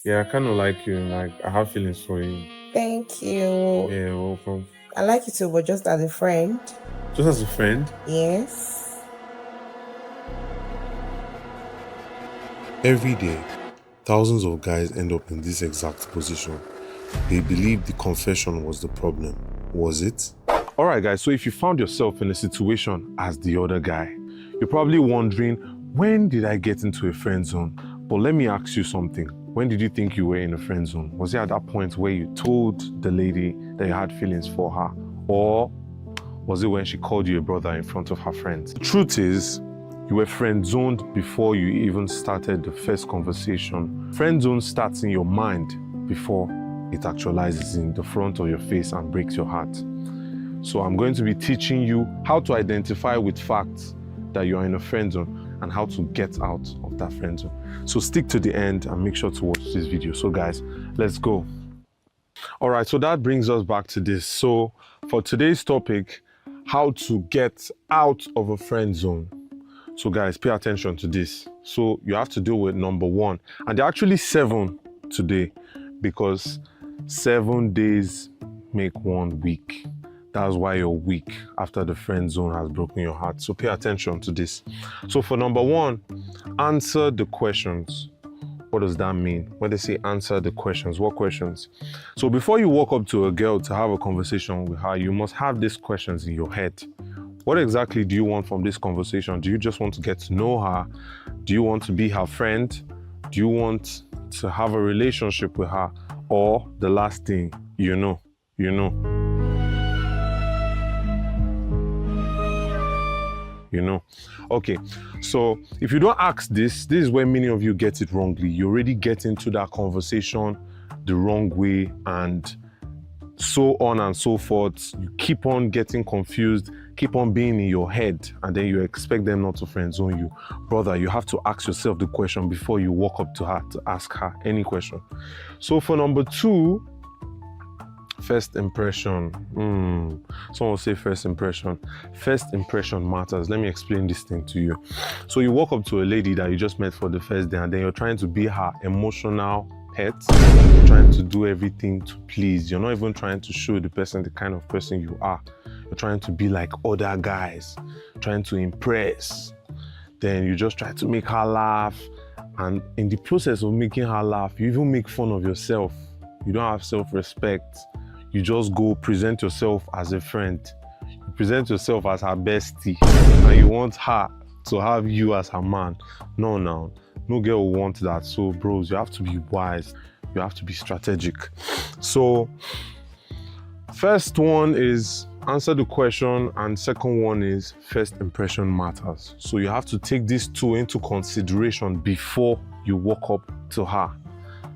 Yeah, I kind of like you. Like, I have feelings for you. Thank you. Yeah, welcome. I like you too, but just as a friend. Just as a friend. Yes. Every day, thousands of guys end up in this exact position. They believe the confession was the problem. Was it? Alright, guys, so if you found yourself in a situation as the other guy, you're probably wondering, when did I get into a friend zone? But let me ask you something. When did you think you were in a friend zone? Was it at that point where you told the lady that you had feelings for her? Or was it when she called you a brother in front of her friends? The truth is, you were friend zoned before you even started the first conversation. Friend zone starts in your mind before it actualizes in the front of your face and breaks your heart. So I'm going to be teaching you how to identify with facts that you are in a friend zone and how to get out of that friend zone. So stick to the end and make sure to watch this video. So guys, let's go. All right, so that brings us back to this. So for today's topic, how to get out of a friend zone. So guys, pay attention to this. So you have to deal with number one, and there are actually 7 today because 7 days make 1 week. That's why you're weak after the friend zone has broken your heart. So pay attention to this. So for number one, answer the questions. What does that mean? When they say answer the questions, what questions? So before you walk up to a girl to have a conversation with her, you must have these questions in your head. What exactly do you want from this conversation? Do you just want to get to know her? Do you want to be her friend? Do you want to have a relationship with her? Or the last thing, you know. Okay, so if you don't ask this is where many of you get it wrongly. You already get into that conversation the wrong way and so on and so forth. You keep on getting confused, keep on being in your head, and then you expect them not to friend zone you. Brother, you have to ask yourself the question before you walk up to her to ask her any question. So for number 2, first impression. Someone will say first impression. First impression matters. Let me explain this thing to you. So you walk up to a lady that you just met for the first day, and then you're trying to be her emotional pet. You're trying to do everything to please. You're not even trying to show the person the kind of person you are. You're trying to be like other guys, trying to impress. Then you just try to make her laugh. And in the process of making her laugh, you even make fun of yourself. You don't have self-respect. You just go present yourself as a friend. You present yourself as her bestie, and you want her to have you as her man. No girl will want that. So bros, you have to be wise. You have to be strategic. So first one is answer the question, and second one is first impression matters. So you have to take these 2 into consideration before you walk up to her.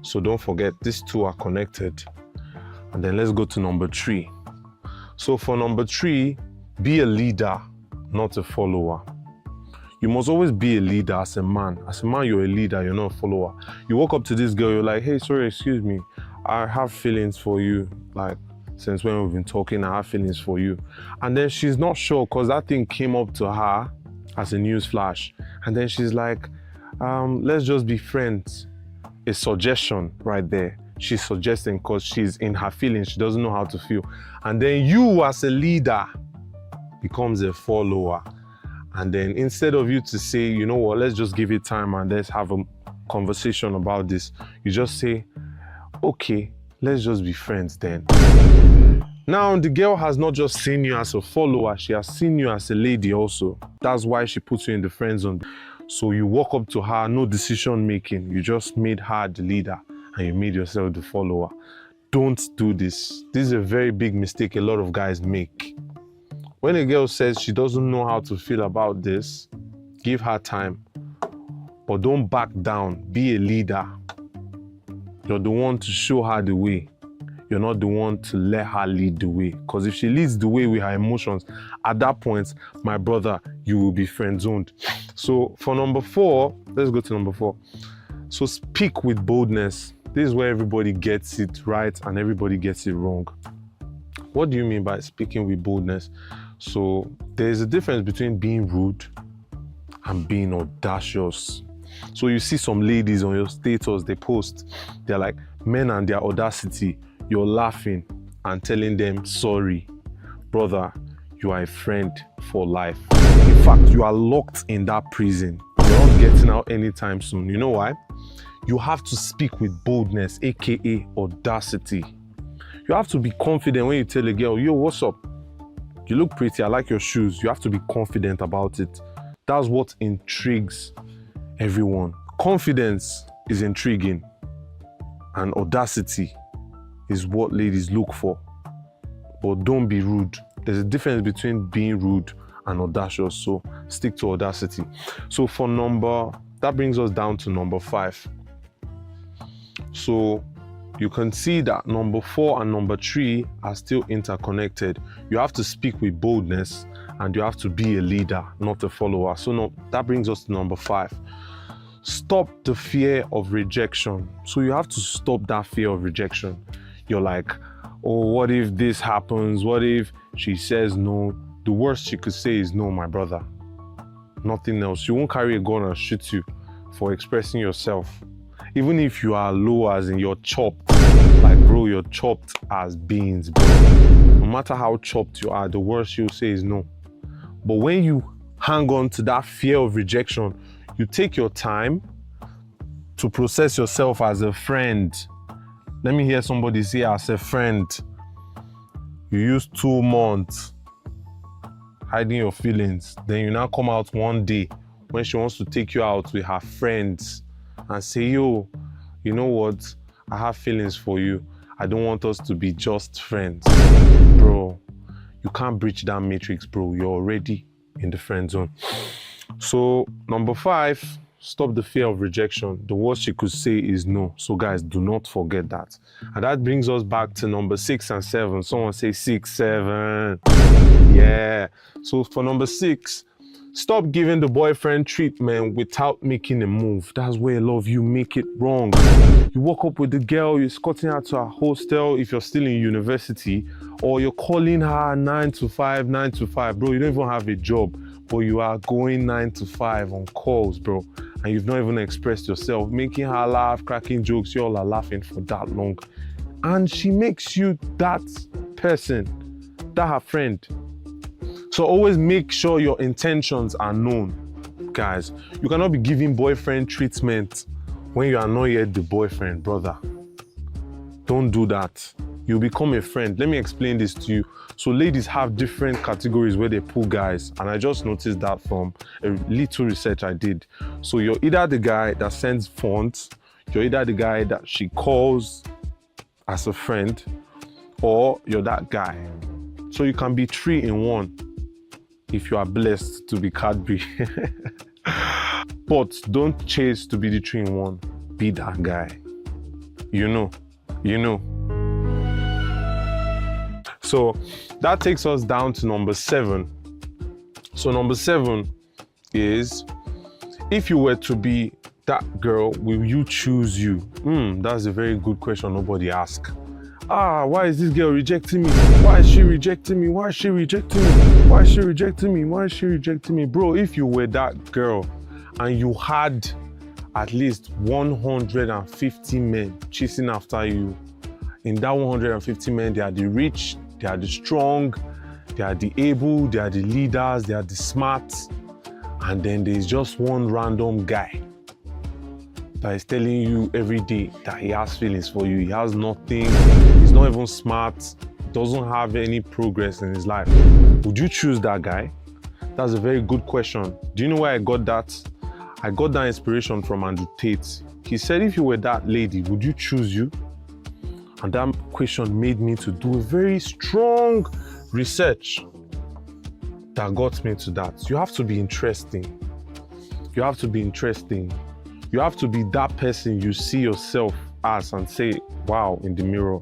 So don't forget, these 2 are connected. And then let's go to number 3. So for number 3, be a leader, not a follower. You must always be a leader as a man. As a man, you're a leader, you're not a follower. You walk up to this girl, you're like, hey, sorry, excuse me. I have feelings for you. Like, since when we've been talking, I have feelings for you. And then she's not sure because that thing came up to her as a news flash. And then she's like, let's just be friends. A suggestion right there. She's suggesting because she's in her feelings. She doesn't know how to feel. And then you as a leader becomes a follower. And then instead of you to say, you know what, let's just give it time and let's have a conversation about this, you just say, okay, let's just be friends then. Now, the girl has not just seen you as a follower, she has seen you as a lady also. That's why she puts you in the friend zone. So you walk up to her, no decision making. You just made her the leader and you made yourself the follower. Don't do this. This is a very big mistake a lot of guys make. When a girl says she doesn't know how to feel about this, give her time. But don't back down. Be a leader. You're the one to show her the way. You're not the one to let her lead the way. Because if she leads the way with her emotions, at that point, my brother, you will be friend zoned. So for number 4, let's go to number 4. So speak with boldness. This is where everybody gets it right and everybody gets it wrong. What do you mean by speaking with boldness? So there's a difference between being rude and being audacious. So you see some ladies on your status, they post, they're like, men and their audacity. You're laughing and telling them, sorry, brother, you are a friend for life. In fact, you are locked in that prison. You're not getting out anytime soon. You know why? You have to speak with boldness, aka audacity. You have to be confident when you tell a girl, yo, what's up? You look pretty, I like your shoes. You have to be confident about it. That's what intrigues everyone. Confidence is intriguing, and audacity is what ladies look for. But don't be rude. There's a difference between being rude and audacious, so stick to audacity. So that brings us down to number 5. So you can see that number 4 and number 3 are still interconnected. You have to speak with boldness and you have to be a leader, not a follower. So that brings us to number 5. Stop the fear of rejection. So you have to stop that fear of rejection. You're like, oh, what if this happens? What if she says no? The worst she could say is no, my brother. Nothing else. She won't carry a gun and shoot you for expressing yourself. Even if you are low as in you're chopped, like bro, you're chopped as beans, bro. No matter how chopped you are, the worst she'll say is no. But when you hang on to that fear of rejection, you take your time to process yourself as a friend. Let me hear somebody say as a friend. You use 2 months hiding your feelings. Then you now come out one day when she wants to take you out with her friends and say, yo, you know what? I have feelings for you. I don't want us to be just friends. Bro, you can't breach that matrix, bro. You're already in the friend zone. So number 5, stop the fear of rejection. The worst she could say is no. So guys, do not forget that. And that brings us back to number 6 and 7. Someone say 6, 7. Yeah. So for number 6, stop giving the boyfriend treatment without making a move. That's where a lot of you make it wrong. You walk up with the girl, you're escorting her to a hostel if you're still in university, or you're calling her 9 to 5. Bro, you don't even have a job, but you are going 9 to 5 on calls, bro. And you've not even expressed yourself, making her laugh, cracking jokes. You all are laughing for that long. And she makes you that person, that her friend. So always make sure your intentions are known, guys. You cannot be giving boyfriend treatment when you are not yet the boyfriend, brother. Don't do that. You become a friend. Let me explain this to you. So ladies have different categories where they pull guys, and I just noticed that from a little research I did. So you're either the guy that sends fonts, you're either the guy that she calls as a friend, or you're that guy. So you can be 3 in 1 if you are blessed to be Cadbury. But don't chase to be the 3 in 1. Be that guy. You know. So that takes us down to number 7. So number 7 is, if you were to be that girl, will you choose you? That's a very good question nobody asks. Why is this girl rejecting me? Why is she rejecting me? Why is she rejecting me? Why is she rejecting me? Why is she rejecting me? Bro, if you were that girl and you had at least 150 men chasing after you, in that 150 men, they are the rich, they are the strong, they are the able, they are the leaders, they are the smart, and then there's just one random guy that is telling you every day that he has feelings for you. He has nothing, he's not even smart, doesn't have any progress in his life. Would you choose that guy? That's a very good question. Do you know where I got that? I got that inspiration from Andrew Tate. He said, if you were that lady, would you choose you? And that question made me to do a very strong research that got me to that. You have to be interesting. You have to be interesting. You have to be that person you see yourself as and say, wow, in the mirror,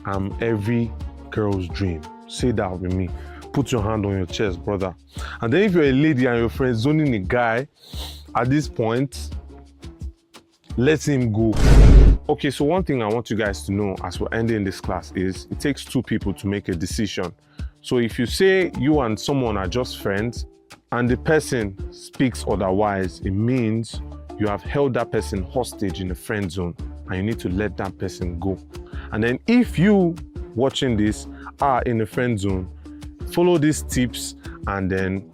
I'm every girl's dream. Say that with me. Put your hand on your chest, brother. And then if you're a lady and your friend zoning a guy, at this point, let him go. Okay, so one thing I want you guys to know as we're ending this class is it takes 2 people to make a decision. So if you say you and someone are just friends and the person speaks otherwise, it means you have held that person hostage in the friend zone and you need to let that person go. And then if you watching this are in the friend zone, follow these tips and then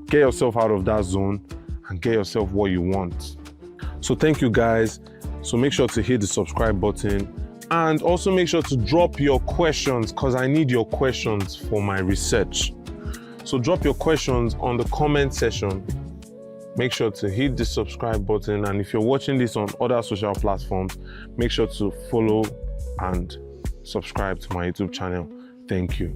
get yourself out of that zone and get yourself what you want. So thank you guys. So make sure to hit the subscribe button and also make sure to drop your questions because I need your questions for my research. So drop your questions on the comment section. Make sure to hit the subscribe button, and if you're watching this on other social platforms, make sure to follow and subscribe to my YouTube channel. Thank you.